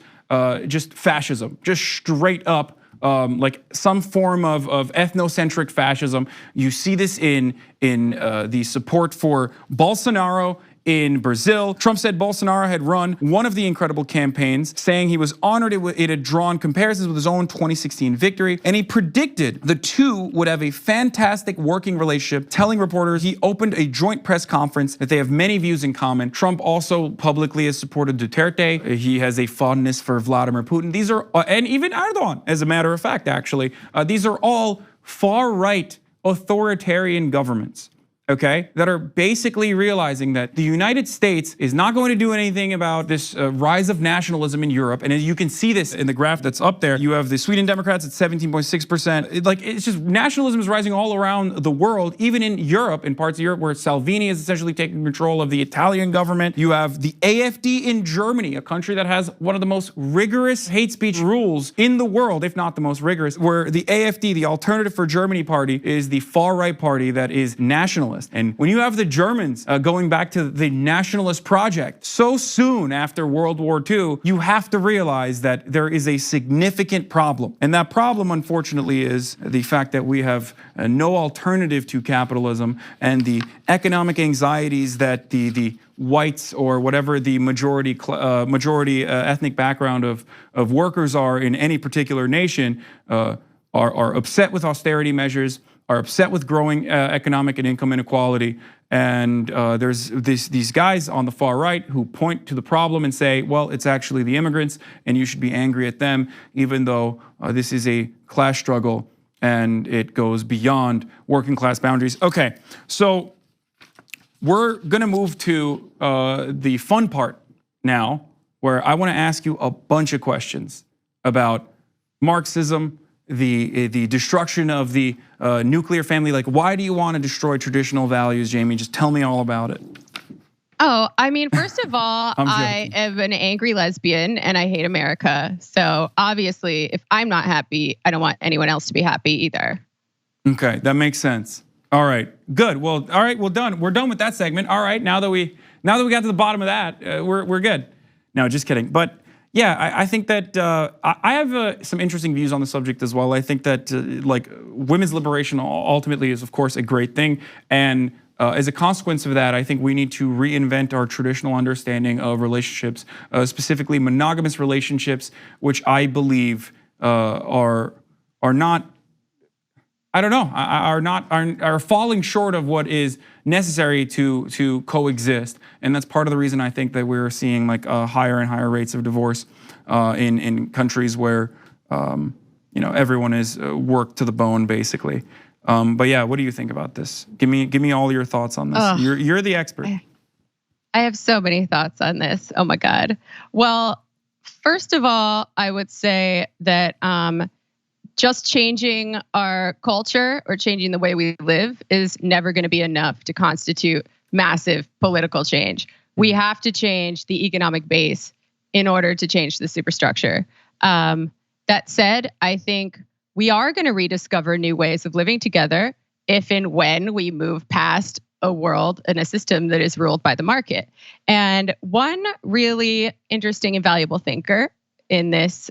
just fascism, just straight up like some form of ethnocentric fascism. You see this in the support for Bolsonaro in Brazil. Trump said Bolsonaro had run one of the incredible campaigns, saying he was honored it had drawn comparisons with his own 2016 victory, and he predicted the two would have a fantastic working relationship, telling reporters he opened a joint press conference that they have many views in common. Trump also publicly has supported Duterte. He has a fondness for Vladimir Putin. These are, and even Erdogan, as a matter of fact, actually. These are all far-right authoritarian governments. okay, that are basically realizing that the United States is not going to do anything about this rise of nationalism in Europe. And you can see this in the graph that's up there. You have the Sweden Democrats at 17.6%. Like, it's just nationalism is rising all around the world, even in Europe, in parts of Europe where Salvini is essentially taking control of the Italian government. You have the AfD in Germany, a country that has one of the most rigorous hate speech rules in the world, if not the most rigorous, where the AfD, the Alternative for Germany party, is the far-right party that is nationalist. And when you have the Germans going back to the nationalist project so soon after World War II, you have to realize that there is a significant problem. And that problem, unfortunately, is the fact that we have no alternative to capitalism, and the economic anxieties that the whites or whatever the majority ethnic background of workers are in any particular nation are upset with austerity measures, are upset with growing economic and income inequality. And there's these guys on the far right who point to the problem and say, well, it's actually the immigrants and you should be angry at them, even though this is a class struggle and it goes beyond working class boundaries. Okay, so we're gonna move to the fun part now, where I wanna ask you a bunch of questions about Marxism, the destruction of the nuclear family. Like, why do you want to destroy traditional values, Jamie? Just tell me all about it. Oh, I mean, first of all, I am an angry lesbian and I hate America. So obviously, if I'm not happy, I don't want anyone else to be happy either. Okay, that makes sense. All right, good. Well, all right, well done. We're done with that segment. All right, now that we got to the bottom of that, we're good. No, just kidding. But yeah, I think that I have some interesting views on the subject as well. I think that like women's liberation ultimately is, of course, a great thing. And as a consequence of that, I think we need to reinvent our traditional understanding of relationships, specifically monogamous relationships, which I believe are not, I don't know, are falling short of what is necessary to coexist. And that's part of the reason I think that we're seeing like higher and higher rates of divorce in countries where everyone is worked to the bone, basically. But yeah, what do you think about this? Give me all your thoughts on this. You're the expert. I have so many thoughts on this. Oh my God. Well, first of all, I would say that just changing our culture or changing the way we live is never going to be enough to constitute massive political change. We have to change the economic base in order to change the superstructure. That said, I think we are going to rediscover new ways of living together if and when we move past a world and a system that is ruled by the market. And one really interesting and valuable thinker in this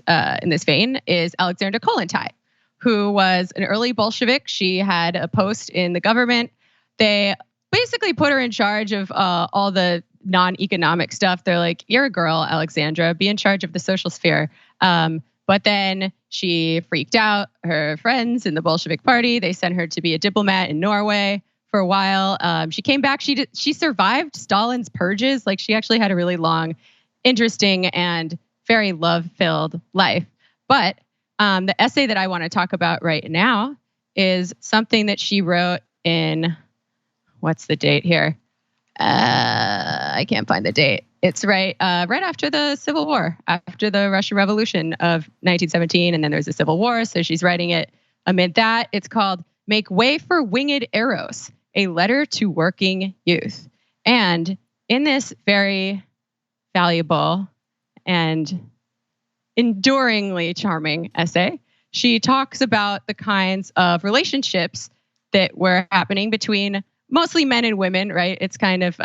vein is Alexandra Kollontai, who was an early Bolshevik. She had a post in the government. They basically put her in charge of all the non-economic stuff. They're like, you're a girl, Alexandra, be in charge of the social sphere. But then she freaked out her friends in the Bolshevik party. They sent her to be a diplomat in Norway for a while. She came back. She survived Stalin's purges. Like, she actually had a really long, interesting, and very love-filled life. But the essay that I want to talk about right now is something that she wrote in, what's the date here? I can't find the date. It's right after the Civil War, after the Russian Revolution of 1917, and then there's a Civil War. So she's writing it amid that. It's called "Make Way for Winged Arrows: A Letter to Working Youth." And in this very valuable and enduringly charming essay, she talks about the kinds of relationships that were happening between mostly men and women, right? It's kind of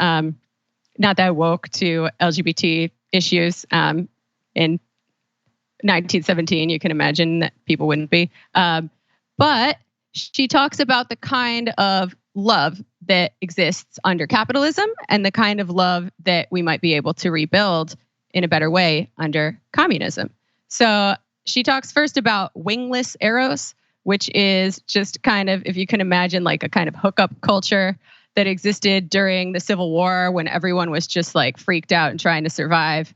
not that woke to LGBT issues in 1917. You can imagine that people wouldn't be. But she talks about the kind of love that exists under capitalism and the kind of love that we might be able to rebuild in a better way under communism. So she talks first about wingless arrows, which is just kind of, if you can imagine, like a kind of hookup culture that existed during the Civil War when everyone was just like freaked out and trying to survive.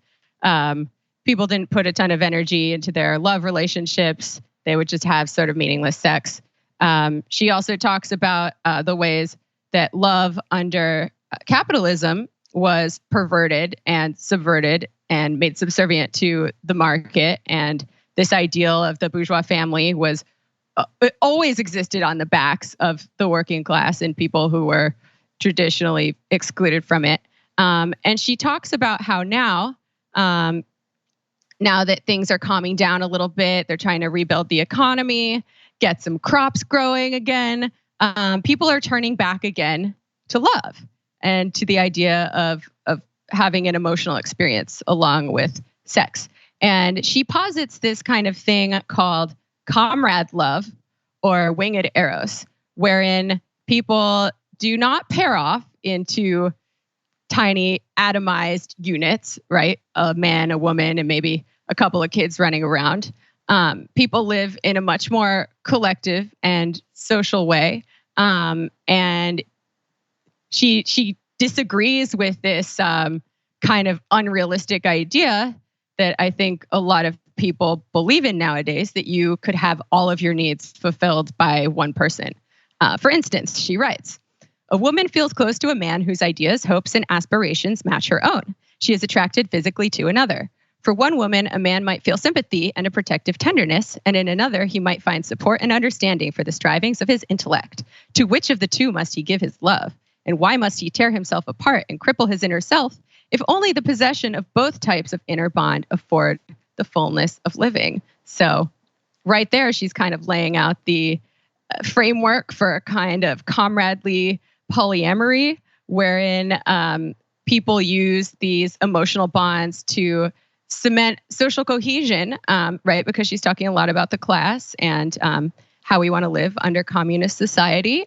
People didn't put a ton of energy into their love relationships. They would just have sort of meaningless sex. She also talks about the ways that love under capitalism was perverted and subverted and made subservient to the market. And this ideal of the bourgeois family was it always existed on the backs of the working class and people who were traditionally excluded from it. And she talks about how now that things are calming down a little bit, they're trying to rebuild the economy, get some crops growing again. People are turning back again to love and to the idea of having an emotional experience along with sex. And she posits this kind of thing called comrade love or winged eros, wherein people do not pair off into tiny atomized units, right? A man, a woman, and maybe a couple of kids running around. People live in a much more collective and social way. And she disagrees with this kind of unrealistic idea that I think a lot of people believe in nowadays, that you could have all of your needs fulfilled by one person. For instance, she writes, "A woman feels close to a man whose ideas, hopes, and aspirations match her own. She is attracted physically to another. For one woman, a man might feel sympathy and a protective tenderness, and in another, he might find support and understanding for the strivings of his intellect. To which of the two must he give his love? And why must he tear himself apart and cripple his inner self, if only the possession of both types of inner bond afford the fullness of living?" So right there, she's kind of laying out the framework for a kind of comradely polyamory, wherein people use these emotional bonds to cement social cohesion, right? Because she's talking a lot about the class and how we want to live under communist society.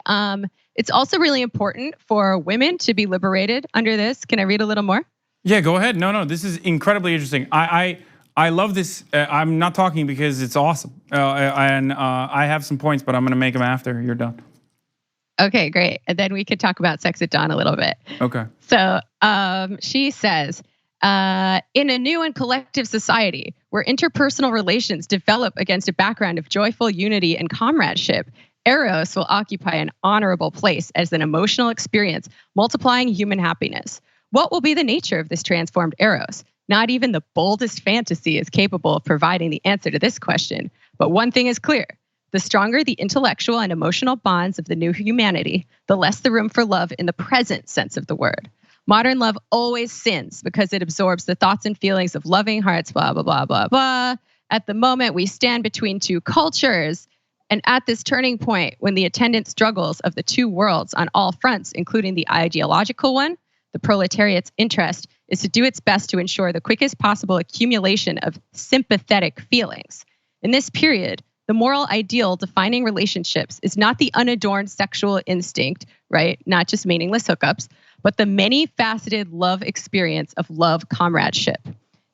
It's also really important for women to be liberated under this. Can I read a little more? Yeah, go ahead. No, this is incredibly interesting. I love this. I'm not talking because it's awesome. And I have some points, but I'm going to make them after you're done. Okay, great. And then we could talk about sex at dawn a little bit. Okay. So she says, in a new and collective society where interpersonal relations develop against a background of joyful unity and comradeship, Eros will occupy an honorable place as an emotional experience, multiplying human happiness. What will be the nature of this transformed Eros? Not even the boldest fantasy is capable of providing the answer to this question. But one thing is clear. The stronger the intellectual and emotional bonds of the new humanity, the less the room for love in the present sense of the word. Modern love always sins because it absorbs the thoughts and feelings of loving hearts, blah, blah, blah, blah, blah. At the moment, we stand between two cultures. And at this turning point, when the attendant struggles of the two worlds on all fronts, including the ideological one, the proletariat's interest is to do its best to ensure the quickest possible accumulation of sympathetic feelings. In this period, the moral ideal defining relationships is not the unadorned sexual instinct, right? Not just meaningless hookups, but the many-faceted love experience of love comradeship.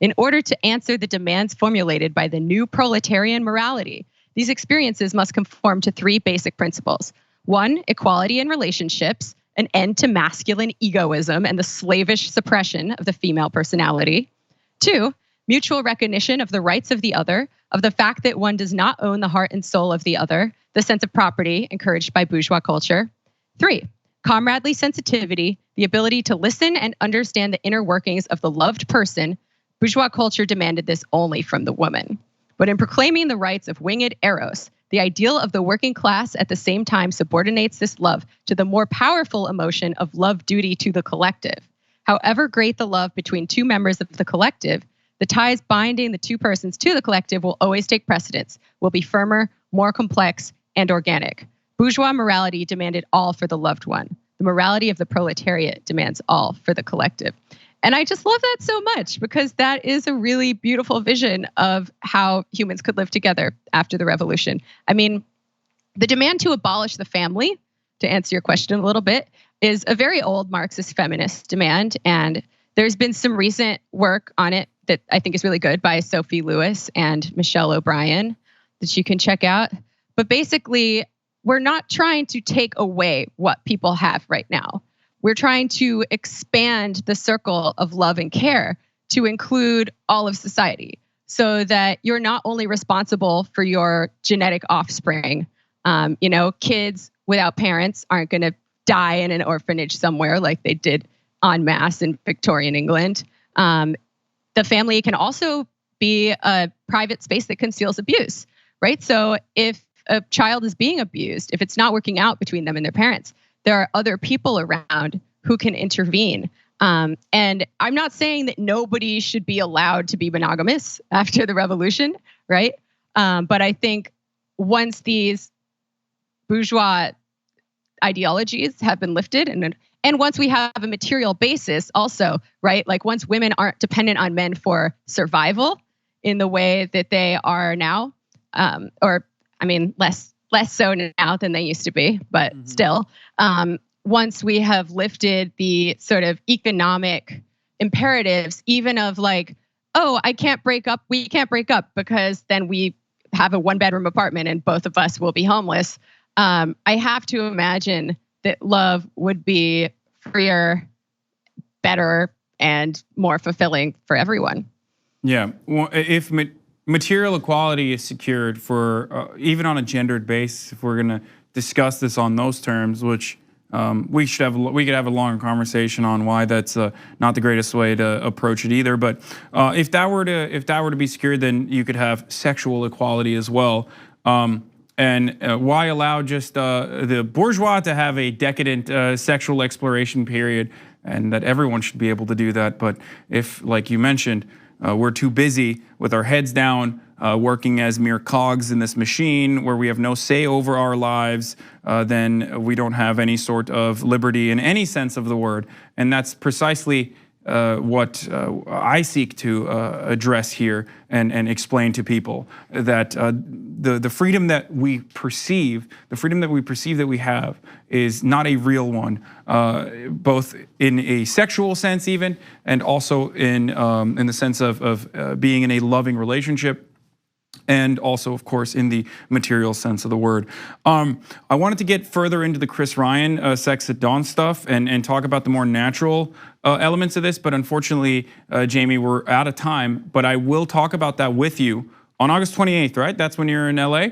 In order to answer the demands formulated by the new proletarian morality, these experiences must conform to three basic principles. 1, equality in relationships, an end to masculine egoism and the slavish suppression of the female personality. 2, mutual recognition of the rights of the other, of the fact that one does not own the heart and soul of the other, the sense of property encouraged by bourgeois culture. 3, comradely sensitivity, the ability to listen and understand the inner workings of the loved person. Bourgeois culture demanded this only from the woman. But in proclaiming the rights of winged Eros, the ideal of the working class at the same time subordinates this love to the more powerful emotion of love duty to the collective. However great the love between two members of the collective, the ties binding the two persons to the collective will always take precedence, will be firmer, more complex, and organic. Bourgeois morality demanded all for the loved one. The morality of the proletariat demands all for the collective. And I just love that so much because that is a really beautiful vision of how humans could live together after the revolution. I mean, the demand to abolish the family, to answer your question a little bit, is a very old Marxist feminist demand. And there's been some recent work on it that I think is really good by Sophie Lewis and Michelle O'Brien that you can check out. But basically, we're not trying to take away what people have right now. We're trying to expand the circle of love and care to include all of society so that you're not only responsible for your genetic offspring. Kids without parents aren't going to die in an orphanage somewhere like they did en masse in Victorian England. The family can also be a private space that conceals abuse, right? So if a child is being abused, if it's not working out between them and their parents, there are other people around who can intervene. And I'm not saying that nobody should be allowed to be monogamous after the revolution, right? But I think once these bourgeois ideologies have been lifted, and once we have a material basis also, right? Like once women aren't dependent on men for survival in the way that they are now, less so now than they used to be, but still, once we have lifted the sort of economic imperatives, even of like, oh, we can't break up because then we have a 1-bedroom apartment and both of us will be homeless. I have to imagine that love would be freer, better, and more fulfilling for everyone. Yeah, well, if material equality is secured for even on a gendered base, if we're gonna discuss this on those terms, which we could have a longer conversation on why that's not the greatest way to approach it either. But if that were to be secured, then you could have sexual equality as well. And why allow just the bourgeois to have a decadent sexual exploration period, and that everyone should be able to do that? But if, like you mentioned, we're too busy with our heads down, working as mere cogs in this machine where we have no say over our lives, then we don't have any sort of liberty in any sense of the word. And that's precisely what I seek to address here and explain to people, that the freedom that we perceive, that we have, is not a real one, both in a sexual sense even, and also in the sense of being in a loving relationship, and also, of course, in the material sense of the word. I wanted to get further into the Chris Ryan sex at dawn stuff and talk about the more natural elements of this, but unfortunately, Jamie, we're out of time. But I will talk about that with you on August 28th, right? That's when you're in LA?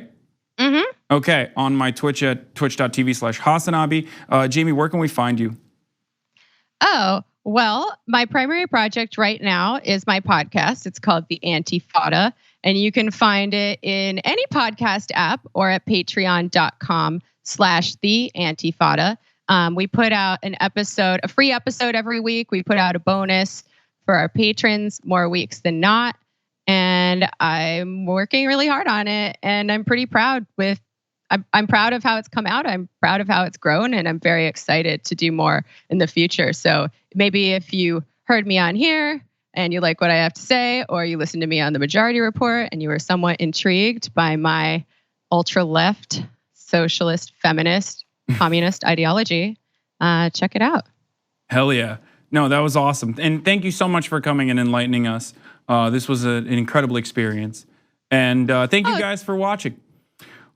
Mm-hmm. Okay, on my Twitch at twitch.tv/Hasanabi. Jamie, where can we find you? Oh, well, my primary project right now is my podcast. It's called The Antifada, and you can find it in any podcast app or at patreon.com/The Antifada. We put out a free episode every week. We put out a bonus for our patrons more weeks than not. And I'm working really hard on it, and I'm pretty proud I'm proud of how it's come out. I'm proud of how it's grown, and I'm very excited to do more in the future. So maybe if you heard me on here and you like what I have to say, or you listened to me on the Majority Report and you were somewhat intrigued by my ultra-left, socialist, feminist, communist ideology, check it out. Hell yeah. No, that was awesome. And thank you so much for coming and enlightening us. This was an incredible experience. And thank you guys for watching.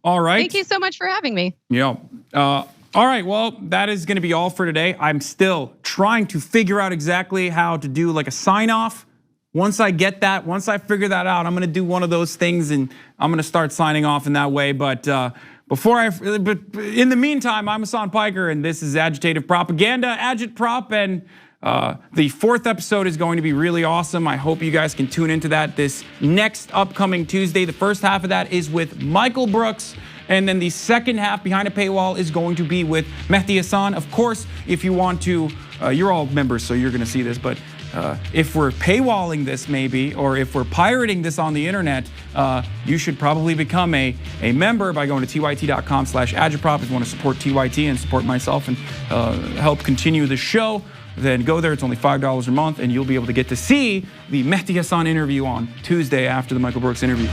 All right. Thank you so much for having me. Yeah. All right, well, that is gonna be all for today. I'm still trying to figure out exactly how to do like a sign off. Once I figure that out, I'm gonna do one of those things and I'm gonna start signing off in that way. But in the meantime, I'm Hasan Piker and this is Agitative Propaganda, Agit Prop, and the 4th episode is going to be really awesome. I hope you guys can tune into that this next upcoming Tuesday. The first half of that is with Michael Brooks, and then the second half behind a paywall is going to be with Mehdi Hasan. Of course, if you want to, you're all members, so you're gonna see this, but if we're paywalling this maybe, or if we're pirating this on the internet, you should probably become a member by going to tyt.com/agitprop if you want to support TYT and support myself and help continue the show. Then go there, it's only $5 a month, and you'll be able to get to see the Mehdi Hasan interview on Tuesday after the Michael Brooks interview.